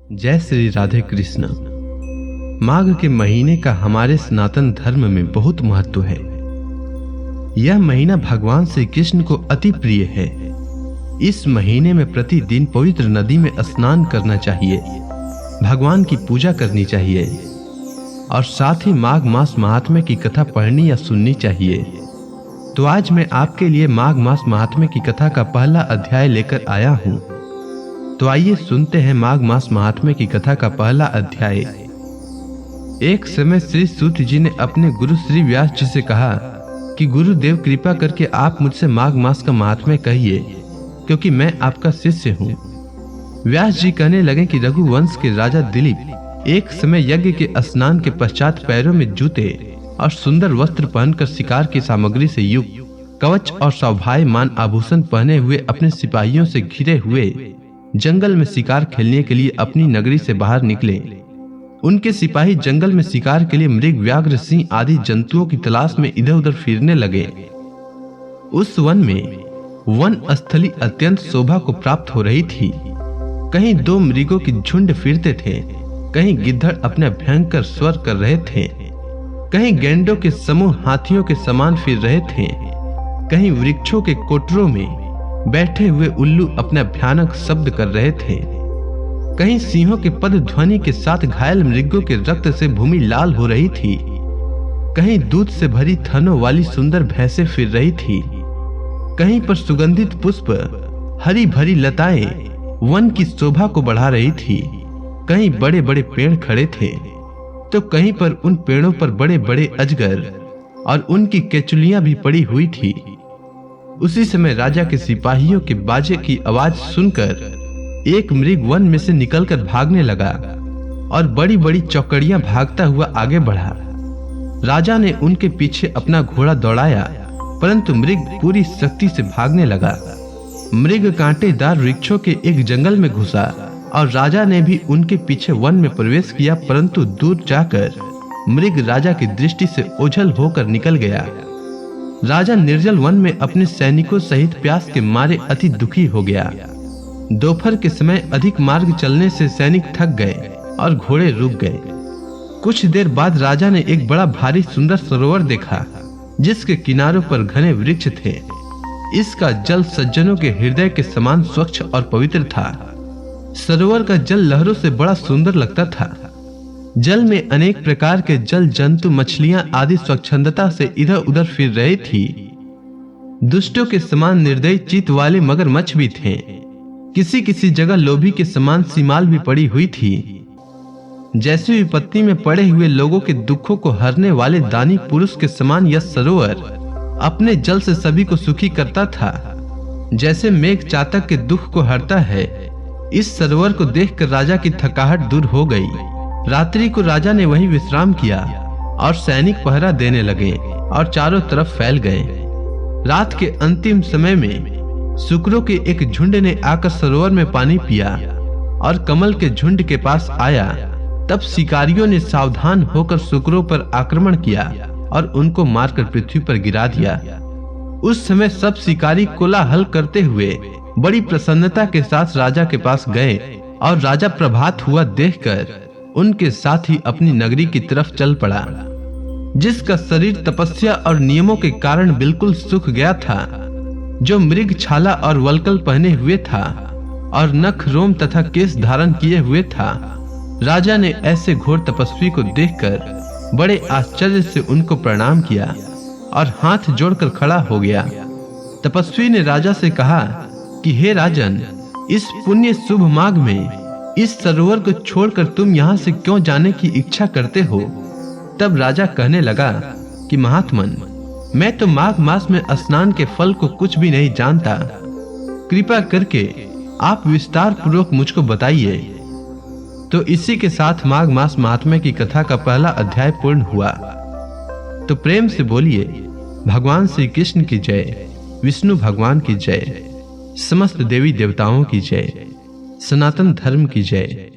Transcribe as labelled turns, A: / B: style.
A: जय श्री राधे कृष्ण। माघ के महीने का हमारे सनातन धर्म में बहुत महत्व है। यह महीना भगवान श्री कृष्ण को अति प्रिय है। इस महीने में प्रतिदिन पवित्र नदी में स्नान करना चाहिए, भगवान की पूजा करनी चाहिए और साथ ही माघ मास महात्म्य की कथा पढ़नी या सुननी चाहिए। तो आज मैं आपके लिए माघ मास महात्म्य की कथा का पहला अध्याय लेकर आया हूँ। तो आइए सुनते हैं माघ मास महात्म्य की कथा का पहला अध्याय। एक समय श्री सूत जी ने अपने गुरु श्री व्यास जी से कहा कि गुरुदेव कृपा करके आप मुझसे माघ मास का महात्म्य कहिए, क्योंकि मैं आपका शिष्य हूँ। व्यास जी कहने लगे कि रघुवंश के राजा दिलीप एक समय यज्ञ के स्नान के पश्चात पैरों में जूते और सुंदर वस्त्र पहनकर शिकार की सामग्री से युक्त कवच और शोभायमान आभूषण पहने हुए अपने सिपाहियों से घिरे हुए जंगल में शिकार खेलने के लिए अपनी नगरी से बाहर निकले। उनके सिपाही जंगल में शिकार के लिए मृग, व्याघ्र, सिंह आदि जंतुओं की तलाश में इधर उधर फिरने लगे। उस वन में वन स्थली अत्यंत शोभा को प्राप्त हो रही थी। कहीं दो मृगों की झुंड फिरते थे, कहीं गिद्धड़ अपने भयंकर स्वर कर रहे थे, कहीं गैंडों के समूह हाथियों के समान फिर रहे थे, कहीं वृक्षों के कोटरों में बैठे हुए उल्लू अपना भयानक शब्द कर रहे थे, कहीं सिंहों के पद ध्वनि के साथ घायल मृगों के रक्त से भूमि लाल हो रही थी, कहीं दूध से भरी थनों वाली सुंदर भैंसें फिर रही थी, कहीं पर सुगंधित पुष्प, हरी भरी लताएं वन की शोभा को बढ़ा रही थी, कहीं बड़े बड़े पेड़ खड़े थे तो कहीं पर उन पेड़ों पर बड़े बड़े अजगर और उनकी केचुलियां भी पड़ी हुई थी। उसी समय राजा के सिपाहियों के बाजे की आवाज सुनकर एक मृग वन में से निकलकर भागने लगा और बड़ी बड़ी चौकड़ियां भागता हुआ आगे बढ़ा। राजा ने उनके पीछे अपना घोड़ा दौड़ाया, परंतु मृग पूरी शक्ति से भागने लगा। मृग कांटेदार वृक्षों के एक जंगल में घुसा और राजा ने भी उनके पीछे वन में प्रवेश किया, परंतु दूर जाकर मृग राजा की दृष्टि से ओझल होकर निकल गया। राजा निर्जल वन में अपने सैनिकों सहित प्यास के मारे अति दुखी हो गया। दोपहर के समय अधिक मार्ग चलने से सैनिक थक गए और घोड़े रुक गए। कुछ देर बाद राजा ने एक बड़ा भारी सुंदर सरोवर देखा, जिसके किनारों पर घने वृक्ष थे। इसका जल सज्जनों के हृदय के समान स्वच्छ और पवित्र था। सरोवर का जल लहरों से बड़ा सुंदर लगता था। जल में अनेक प्रकार के जल जंतु, मछलियां आदि स्वच्छंदता से इधर उधर फिर रही थी। दुष्टों के समान निर्दयी चित्त वाले मगरमच्छ भी थे। किसी किसी जगह लोभी के समान सीमाल भी पड़ी हुई थी। जैसी विपत्ति में पड़े हुए लोगों के दुखों को हरने वाले दानी पुरुष के समान यह सरोवर अपने जल से सभी को सुखी करता था। जैसे मेघ चातक के दुख को हरता है, इस सरोवर को देखकर राजा की थकावट दूर हो गई। रात्रि को राजा ने वहीं विश्राम किया और सैनिक पहरा देने लगे और चारों तरफ फैल गए। रात के अंतिम समय में शुक्रों के एक झुंड ने आकर सरोवर में पानी पिया और कमल के झुंड के पास आया। तब शिकारियों ने सावधान होकर शुक्रों पर आक्रमण किया और उनको मारकर पृथ्वी पर गिरा दिया। उस समय सब शिकारी कोलाहल करते हुए बड़ी प्रसन्नता के साथ राजा के पास गए और राजा प्रभात हुआ देखकर उनके साथ ही अपनी नगरी की तरफ चल पड़ा। जिसका शरीर तपस्या और नियमों के कारण बिल्कुल सूख गया था, जो मृग छाला और वल्कल पहने हुए था और नख, रोम तथा केश धारण किए हुए था। राजा ने ऐसे घोर तपस्वी को देखकर बड़े आश्चर्य से उनको प्रणाम किया और हाथ जोड़कर खड़ा हो गया। तपस्वी ने राजा से कहा कि हे राजन, इस पुण्य शुभ माघ में इस सरोवर को छोड़कर तुम यहाँ से क्यों जाने की इच्छा करते हो? तब राजा कहने लगा कि महात्मन, मैं तो माघ मास में स्नान के फल को कुछ भी नहीं जानता। कृपा करके आप विस्तार पूर्वक मुझको बताइए। तो इसी के साथ माघ मास महात्म्य की कथा का पहला अध्याय पूर्ण हुआ। तो प्रेम से बोलिए भगवान श्री कृष्ण की जय, विष्णु भगवान की जय, समस्त देवी देवताओं की जय, सनातन धर्म की जय।